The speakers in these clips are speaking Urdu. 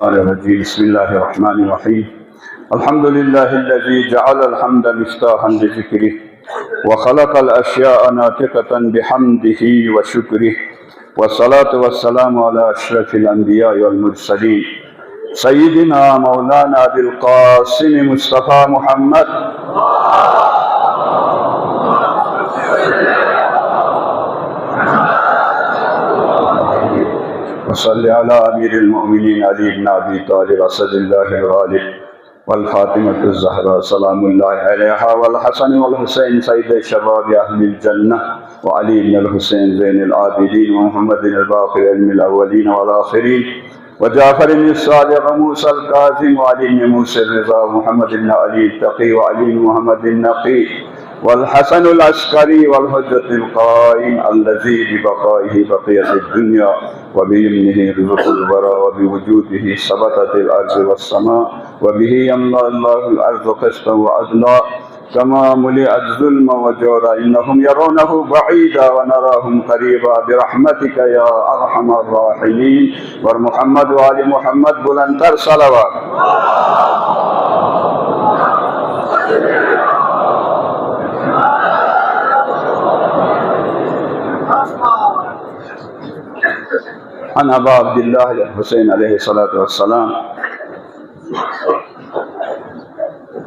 الرجيم بسم الله الرحمن الرحيم الحمد لله الذي جعل الحمد مفتاحا لذكره وخلق الأشياء ناطقة بحمده وشكره والصلاة والسلام على أشرف الأنبياء والمرسلين سيدنا مولانا أبي القاسم مصطفى محمد وصل على أمير المؤمنين علي بن أبي طالب أسد الله الغالب والفاطمة الزهراء سلام الله عليها والحسن والحسين سيد شباب أهل الجنة وعلي بن الحسين زين العابدين ومحمد الباقر علم الأولين والآخرين وجعفر بن الصادق وموسى الكاظم وعلي بن موسى الرضا ومحمد بن علي التقي وعلي بن محمد النقي والحسن العسكري والحجة القائم الذي ببقائه بقية الدنيا وبيمنه رزق الورى وبوجوده ثبتت الأرض والسماء وبه يملأ الله الأرض قسطا وعدلا كما ملئت ظلما وجورا إنهم يرونه بعيدا ونراهم قريبا برحمتك يا أرحم الراحمين ومحمد وآل محمد بلندتر صلوات. عن أبا عبد الله الحسين عليه الصلاة والسلام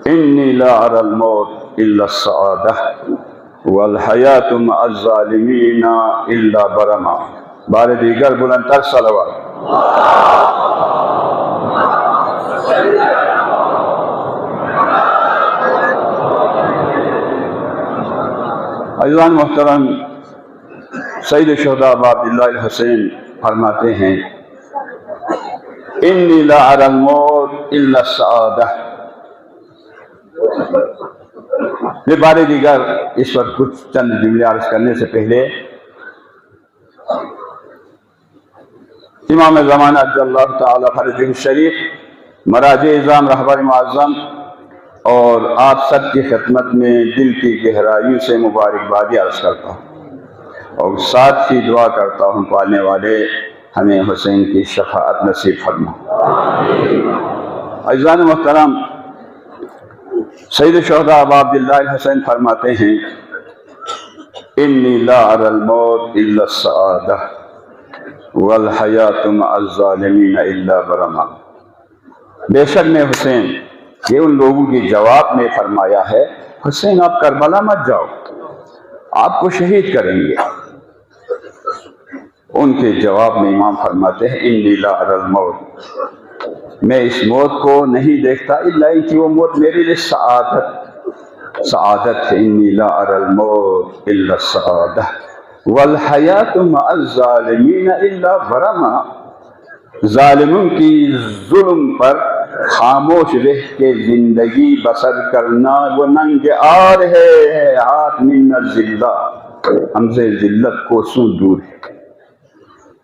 إني لا أرى الموت إلا السعادة والحياة مع الظالمين إلا برما. بار دیگر بلندتر صلوات. عزیزان محترم، سید الشہداء ابا عبداللہ الحسین فرماتے ہیں انی لا اری الموت الا السعادہ. میں بار دیگر اس وقت کچھ چند جملے عرض کرنے سے پہلے امام زمانہ عجل اللہ تعالی فرجہ الشریف مراجع اعظام رہبر معظم اور آپ سب کی خدمت میں دل کی گہرائیوں سے مبارکبادی عرض کرتا ہوں اور ساتھ ہی دعا کرتا ہوں پالنے والے ہمیں حسین کی شفاعت نصیب فرما. عزیزان محترم، سید الشہداء ابا عبداللہ الحسین فرماتے ہیں انی لا اری الموت الا السعادہ والحیاۃ مع الظالمین الا برما. بے شک میں حسین، یہ ان لوگوں کی جواب میں فرمایا ہے حسین آپ کربلا مت جاؤ، آپ کو شہید کریں گے. ان کے جواب میں امام فرماتے ہیں انی لا اری الموت، میں اس موت کو نہیں دیکھتا الا کہ وہ موت میرے لیے سعادت ہے. انی لا اری الموت الا السعادہ والحیاۃ مع الظالمین الا برما. ظالموں کی ظلم پر خاموش رہ کے زندگی بسر کرنا وہ ننگ آر ہے. ہاتھ من الذلہ، ہم سے ذلت کو سو دور ہے.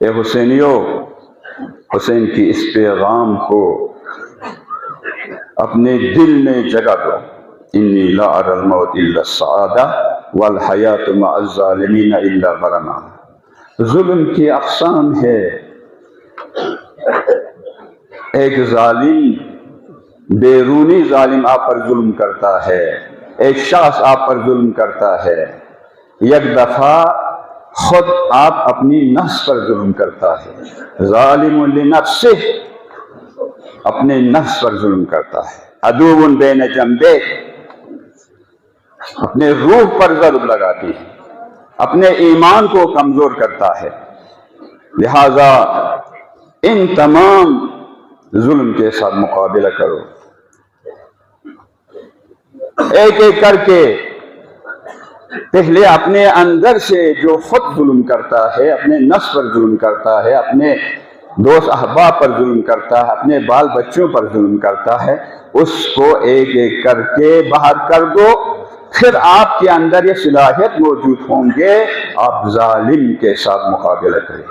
اے حسینیو، حسین کی اس پیغام کو اپنے دل میں جگہ دو. انی لا اری الموت الا السعادہ والحیاۃ مع الظالمین الا برما. ظلم کی اقسام ہے. ایک ظالم، بیرونی ظالم آپ پر ظلم کرتا ہے، ایک شخص آپ پر ظلم کرتا ہے، یک دفعہ خود آپ اپنی نفس پر ظلم کرتا ہے. ظالم لنفسہ، اپنے نفس پر ظلم کرتا ہے. عدو بین جنبہ، اپنے روح پر ضرب لگاتی ہے، اپنے ایمان کو کمزور کرتا ہے. لہذا ان تمام ظلم کے ساتھ مقابلہ کرو، ایک ایک کر کے. پہلے اپنے اندر سے جو خود ظلم کرتا ہے، اپنے نفس پر ظلم کرتا ہے، اپنے دوست احباب پر ظلم کرتا ہے، اپنے بال بچوں پر ظلم کرتا ہے، اس کو ایک ایک کر کے باہر کر دو. پھر آپ کے اندر یہ صلاحیت موجود ہوں گے، آپ ظالم کے ساتھ مقابلہ کریں.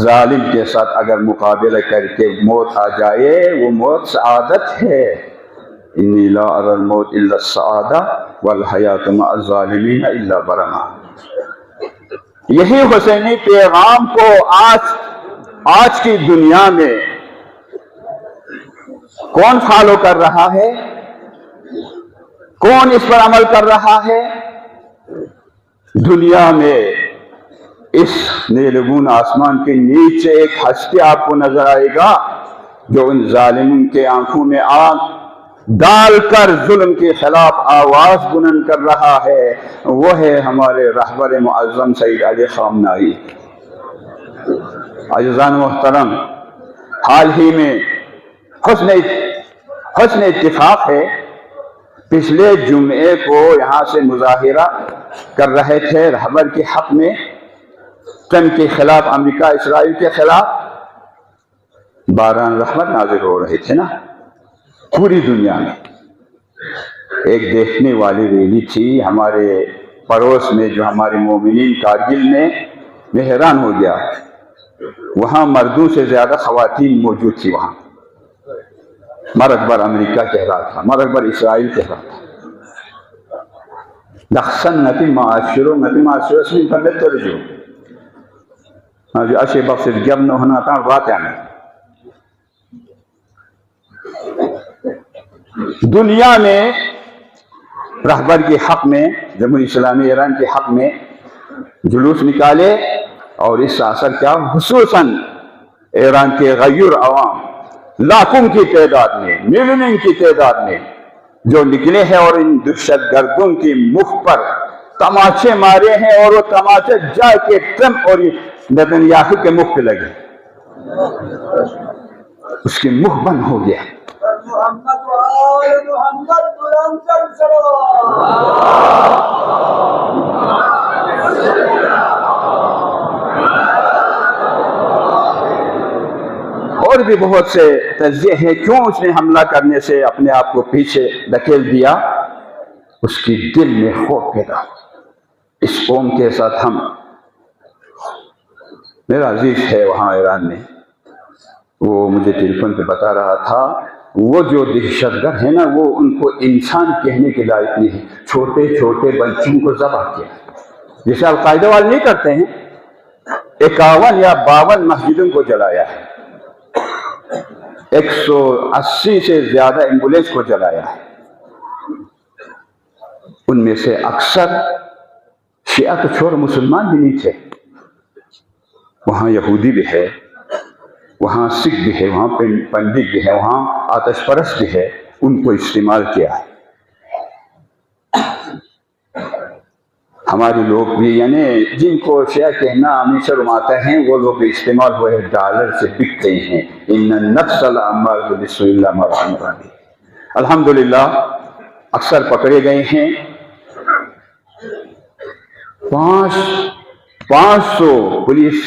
ظالم کے ساتھ اگر مقابلہ کر کے موت آ جائے، وہ موت سعادت ہے. انی لا اری الموت الا السعادہ والحیاۃ مع الظالمین الا برما. یہی حسینی پیغام کو آج آج کی دنیا میں کون فالو کر رہا ہے؟ کون اس پر عمل کر رہا ہے؟ دنیا میں اس نیلگون آسمان کے نیچے ایک ہستی آپ کو نظر آئے گا جو ان ظالموں کے آنکھوں میں آنکھ ڈال کر ظلم کے خلاف آواز بلند کر رہا ہے، وہ ہے ہمارے رہبر معظم سید علی خامنہئی۔ عزیزان محترم، حال ہی میں حسن اتفاق ہے، پچھلے جمعے کو یہاں سے مظاہرہ کر رہے تھے رہبر کے حق میں، ٹرمپ کے خلاف، امریکہ اسرائیل کے خلاف باران رحمت نازل ہو رہے تھے نا پوری دنیا میں۔ ایک دیکھنے والی ریلی تھی ہمارے پڑوس میں جو ہمارے مومنین کارگل میں حیران ہو گیا، وہاں مردوں سے زیادہ خواتین موجود تھی۔ وہاں مرکبر امریکہ کہہ رہا تھا، مرکبر اسرائیل کہہ رہا تھا۔ لخصن نتی معاشرو اسمین فمت ترجو اشی بخص الجبن هنا تعال بات يعني دنیا میں رہبر کے حق میں، جمہوریہ اسلامی ایران کے حق میں جلوس نکالے، اور اس کا اثر کیا؟ خصوصاً ایران کے غیر عوام لاکھوں کی تعداد میں، ملینوں کی تعداد میں جو نکلے ہیں اور ان دہشت گردوں کی مخ پر تماچے مارے ہیں، اور وہ تماچے جا کے ٹرمپ اور نیتنیاہو کے مخ پہ لگے، اس کی مخ بند ہو گیا۔ اور بھی بہت سے تجزیے ہیں کیوں اس نے حملہ کرنے سے اپنے آپ کو پیچھے دھکیل دیا۔ اس کی دل میں خوف پیدا، اس قوم کے ساتھ ہم، میرا عزیز ہے وہاں ایران میں، وہ مجھے ٹیلی فون پہ بتا رہا تھا، وہ جو دہشت گرد ہے نا، وہ ان کو انسان کہنے کے لائق نہیں ہے، چھوٹے چھوٹے بچوں کو ذبح کیا، جیسے القاعدہ والے نہیں کرتے ہیں۔ 51 یا 52 مسجدوں کو جلایا ہے، 180 سے زیادہ ایمبولینس کو جلایا ہے، ان میں سے اکثر شیعہ تو چھوڑ مسلمان بھی نہیں تھے، وہاں یہودی بھی ہے، وہاں سکھ بھی ہے، وہاں پنڈت بھی ہے، وہاں آتش پرست بھی ہے، ان کو استعمال کیا ہے۔ ہمارے لوگ بھی، یعنی جن کو شیعہ کہنا ہمیشہ رماتے ہیں، وہ لوگ بھی استعمال ہوئے ڈالر سے بک گئے ہیں۔ ان النفس لامارۃ بالسوء الا ما رحم ربی۔ الحمدللہ اکثر پکڑے گئے ہیں۔ 500 پولیس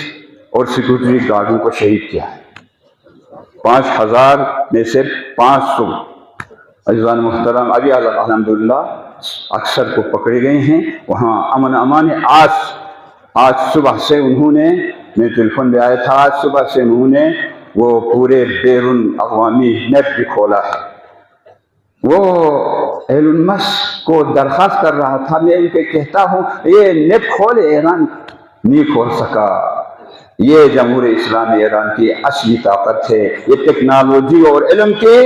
اور سیکورٹی گارڈوں کو شہید کیا ہے، 5000 میں سے 500 عزیزان محترم۔ ابھی الحمدللہ اکثر کو پکڑے گئے ہیں، وہاں امن امان ہے۔ آج صبح سے انہوں نے، میں ٹیلی فون پہ آیا تھا، آج صبح سے انہوں نے وہ پورے بیرون اقوامی نیٹ بھی کھولا ہے۔ وہ ایلن مسک کو درخواست کر رہا تھا، میں ان کے کہتا ہوں یہ نیٹ کھولے، ایران نہیں کھول سکا۔ یہ جمہوریہ اسلامی ایران کی اصلی طاقت ہے، یہ ٹیکنالوجی اور علم کی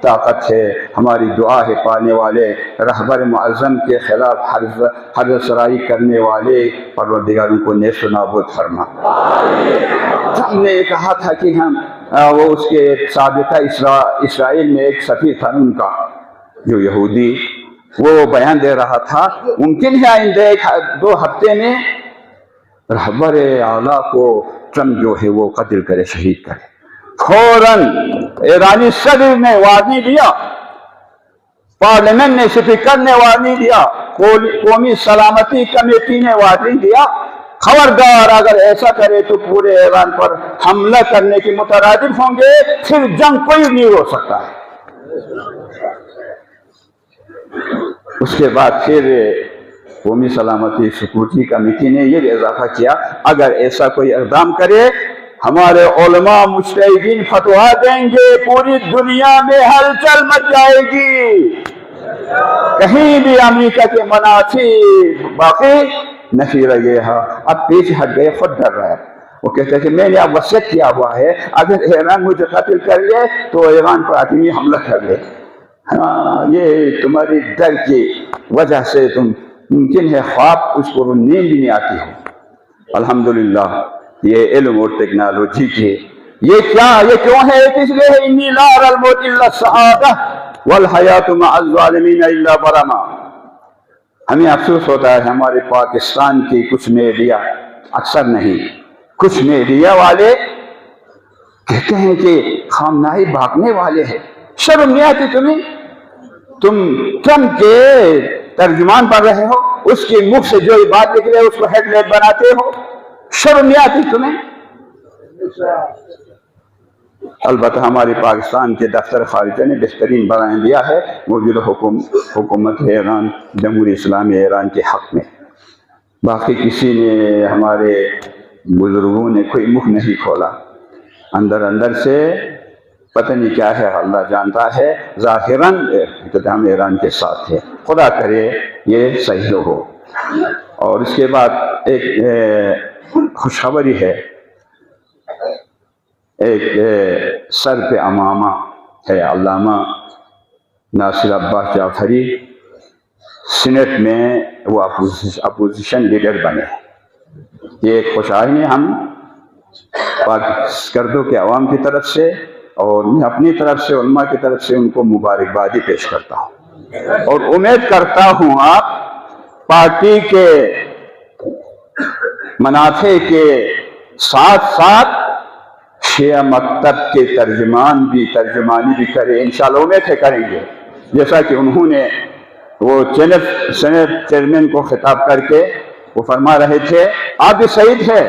طاقت ہے۔ ہماری دعا ہے پانے والے رہبر معظم کے خلاف حرب سرائی کرنے والے پروردگار ان کو نیست و نابود فرما۔ ہم نے کہا تھا کہ ہم وہ اس کے سابقہ اسرائیل میں ایک سفیر تھا ان کا جو یہودی، وہ بیان دے رہا تھا ممکن ہے آئندہ 2 ہفتے میں رہبر اعلیٰ کو ٹرمپ جو ہے وہ قتل کرے، شہید کرے۔ فوراً ایرانی صدر نے وارننگ دیا، پارلیمنٹ نے، اسپیکر نے وارننگ دیا، قومی سلامتی کمیٹی نے وارننگ دیا، خبردار اگر ایسا کرے تو پورے ایران پر حملہ کرنے کے مترادف ہوں گے، پھر جنگ کوئی نہیں ہو سکتا۔ اس کے بعد پھر قومی سلامتی سیکورٹی کمیٹی نے یہ بھی اضافہ کیا، اگر ایسا کوئی اقدام کرے ہمارے علماء مجتہدین فتوا دیں گے، پوری دنیا میں ہلچل مچ جائے گی، کہیں بھی امریکہ کے منافع باقی نہیں رہے۔ اب پیچھے ہٹ گئے، خود ڈر رہا ہے۔ وہ کہتے ہیں کہ میں نے اب وصیت کیا ہوا ہے، اگر ایران مجھے قتل کر لے تو ایران پر آتمی حملہ کر لے۔ ہاں، یہ تمہاری ڈر کی وجہ سے تم ممکن ہے خواب اس کو نیند بھی نہیں آتی ہو۔ الحمدللہ یہ علم اور ٹیکنالوجی کے یہ کیا، یہ کیوں ہے؟ اس لیے ہے انی لا اری الموت الا السعادہ والحیات مع الظالمین الا برما۔ ہمیں افسوس ہوتا ہے ہمارے پاکستان کی کچھ میڈیا، اکثر نہیں، کچھ میڈیا والے کہتے ہیں کہ خامنہائی بھاگنے والے ہیں۔ شرم نہیں آتی تمہیں؟ تم ٹرمپ کے ترجمان پڑھ رہے ہو، اس کے منہ سے جو بات نکلے اس کو ہیڈ لائن بناتے ہو، شرم نہیں آتی تمہیں؟ البتہ ہمارے پاکستان کے دفتر خارجہ نے بہترین بیان دیا ہے موجودہ حکومت ایران، جمہوری اسلامی ایران کے حق میں۔ باقی کسی نے، ہمارے بزرگوں نے کوئی منہ نہیں کھولا، اندر اندر سے پتہ نہیں کیا ہے، اللہ جانتا ہے۔ ظاہراً اقتدام ایران کے ساتھ ہے، خدا کرے یہ صحیح ہو۔ اور اس کے بعد ایک خوشخبری ہے، ایک سر پہ امامہ ہے، علامہ ناصر عباس جعفری سینٹ میں وہ اپوزیشن لیڈر بنے۔ یہ ایک خوشحالی ہم کردوں کے عوام کی طرف سے اور میں اپنی طرف سے، علماء کی طرف سے ان کو مبارکبادی پیش کرتا ہوں، اور امید کرتا ہوں آپ پارٹی کے منافع کے ساتھ ساتھ شیعہ مکتب کے ترجمانی بھی کریں، انشاءاللہ امید ہے کریں گے۔ جیسا کہ انہوں نے وہ سینٹ چیئرمین کو خطاب کر کے وہ فرما رہے تھے، آپ بھی شہید ہے،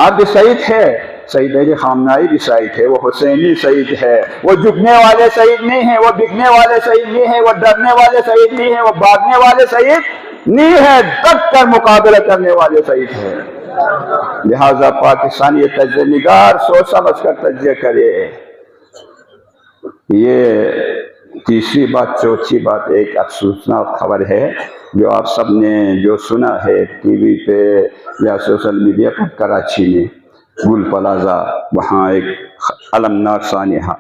آپ بھی شہید ہے، سید علی خامنہائی بھی شہید ہے، وہ حسینی شہید ہے، وہ جھکنے والے شہید نہیں ہیں، وہ بکنے والے شہید نہیں ہیں، وہ ڈرنے والے شہید نہیں ہیں، وہ بھاگنے والے شہید نہیں ہے، ڈٹ کر مقابلہ کرنے والے شہید ہیں۔ لہذا پاکستانی تجزیہ نگار سوچ سمجھ کر تجزیہ کرے۔ یہ تیسری بات، چوتھی بات ایک افسوسناک خبر ہے جو آپ سب نے جو سنا ہے ٹی وی پہ یا سوشل میڈیا پر، کراچی میں گل پلازا، وہاں ایک المناک سانحہ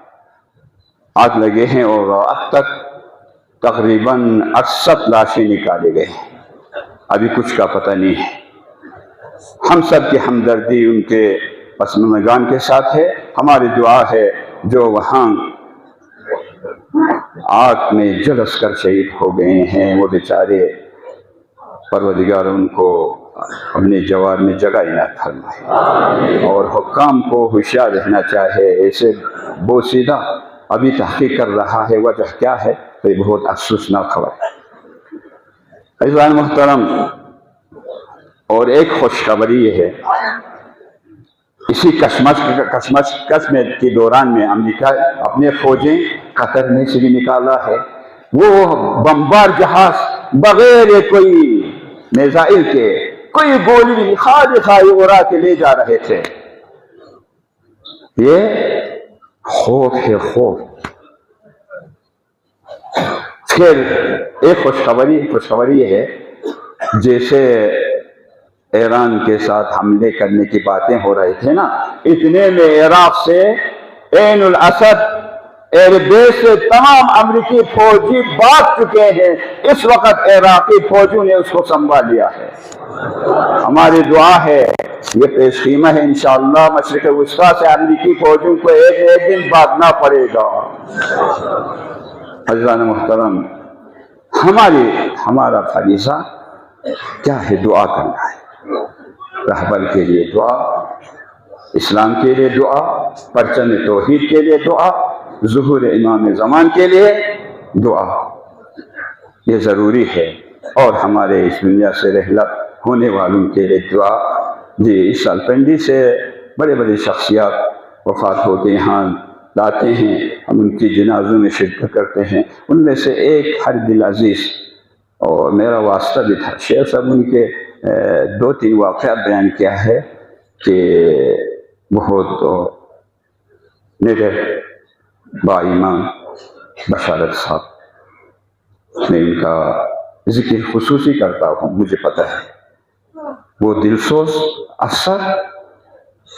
آگ لگے ہیں اور اب تک تقریباً 68 لاشیں نکالے گئے ہیں، ابھی کچھ کا پتہ نہیں ہے۔ ہم سب کی ہمدردی ان کے پسماندگان کے ساتھ ہے، ہماری دعا ہے جو وہاں آگ میں جلس کر شہید ہو گئے ہیں، وہ بیچارے پروردگار ان کو اپنے جوار میں جگہ عنایت فرمائے، اور حکام کو ہوشیار رہنا چاہے۔ ایسے بوسیدہ ابھی تحقیق کر رہا ہے وجہ کیا ہے، تو یہ بہت افسوسناک خبر ہے۔ عزیزان محترم، اور ایک خوشخبری یہ ہے، اسی کشمکش کے دوران میں امریکہ اپنے فوجیں قطر میں سے بھی نکالا ہے، وہ بمبار جہاز بغیر کوئی میزائل کے، کوئی گولی نہیں، خالی اڑا کے لے جا رہے تھے۔ یہ خوف ہے، خوف۔ پھر ایک خوشخبری یہ ہے، جیسے ایران کے ساتھ حملے کرنے کی باتیں ہو رہے تھے نا، اتنے میں عراق سے عین الاسد ایئر بیس سے تمام امریکی فوجی بھاگ چکے ہیں، اس وقت عراقی فوجوں نے اس کو سنبھال لیا ہے۔ ہماری دعا ہے، یہ پیش خیمہ ہے، انشاءاللہ مشرق وسطیٰ سے امریکی فوجوں کو ایک دن بھاگنا پڑے گا۔ عزیزان محترم، ہمارا فریضہ کیا ہے؟ دعا کرنا ہے، رہبر کے لیے دعا، اسلام کے لیے دعا، پرچم توحید کے لیے دعا، ظہور امام زمان کے لیے دعا، یہ ضروری ہے۔ اور ہمارے اس دنیا سے رحلت ہونے والوں کے لیے دعا۔ جی، اس سال پنڈی سے بڑے بڑے شخصیات وفات ہوتے یہاں لاتے ہیں، ہم ان کی جنازوں میں شرکت کرتے ہیں۔ ان میں سے ایک حرب العزیز، اور میرا واسطہ بھی تھا، شیخ صاحب ان کے 2-3 واقعات بیان کیا ہے کہ بہت نڈر با ایمان بشارت صاحب، میں ان کا ذکر خصوصی کرتا ہوں، مجھے پتہ ہے وہ دلسوز افسر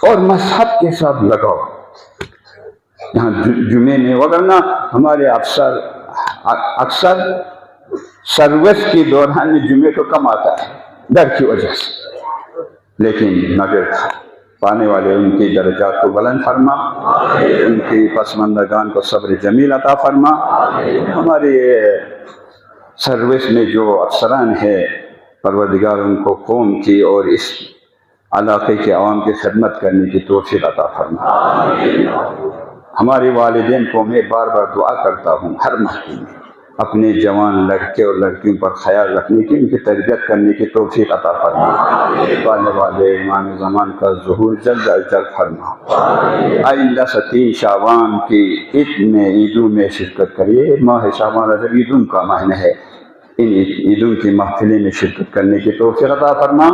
اور مذہب کے ساتھ لگاؤ یہاں جمعے میں، وگرنہ ہمارے افسر اکثر سروس کے دوران میں جمعے کو کم آتا ہے ڈر کی وجہ سے، لیکن مگر پانے والے ان کی درجات کو بلند فرما، ان کی پسماندگان کو صبر جمیل عطا فرما۔ ہمارے سروس میں جو افسران ہیں پروردگار ان کو قوم کی اور اس علاقے کے عوام کی خدمت کرنے کی توفیق عطا فرما۔ ہمارے والدین کو میں بار بار دعا کرتا ہوں ہر مہینے میں اپنے جوان لڑکے اور لڑکیوں پر خیال رکھنے کی، ان کی تربیت کرنے کی توفیق عطا فرما۔ پانے والے امام زمان کا ظہور جلد از جلد فرما۔ آئندہ 3 شعبان کی عید میں عیدوں میں شرکت کریے۔ ماہ شعبان رجب عیدوں کا مہینہ ہے، ان عیدوں کی محفلیں میں شرکت کرنے کی توفیق عطا فرما۔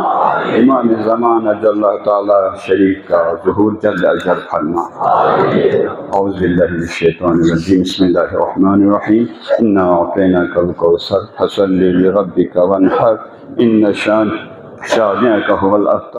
امام زمان اجل اللہ تعالی شریف کا ظہور جلد از جلد فرما۔ اعوذ باللہ من الشیطان الرجیم، بسم اللہ الرحمن الرحیم، انا اعطیناک الکوثر فصل لربک وانحر ان شانئک هو الابتر۔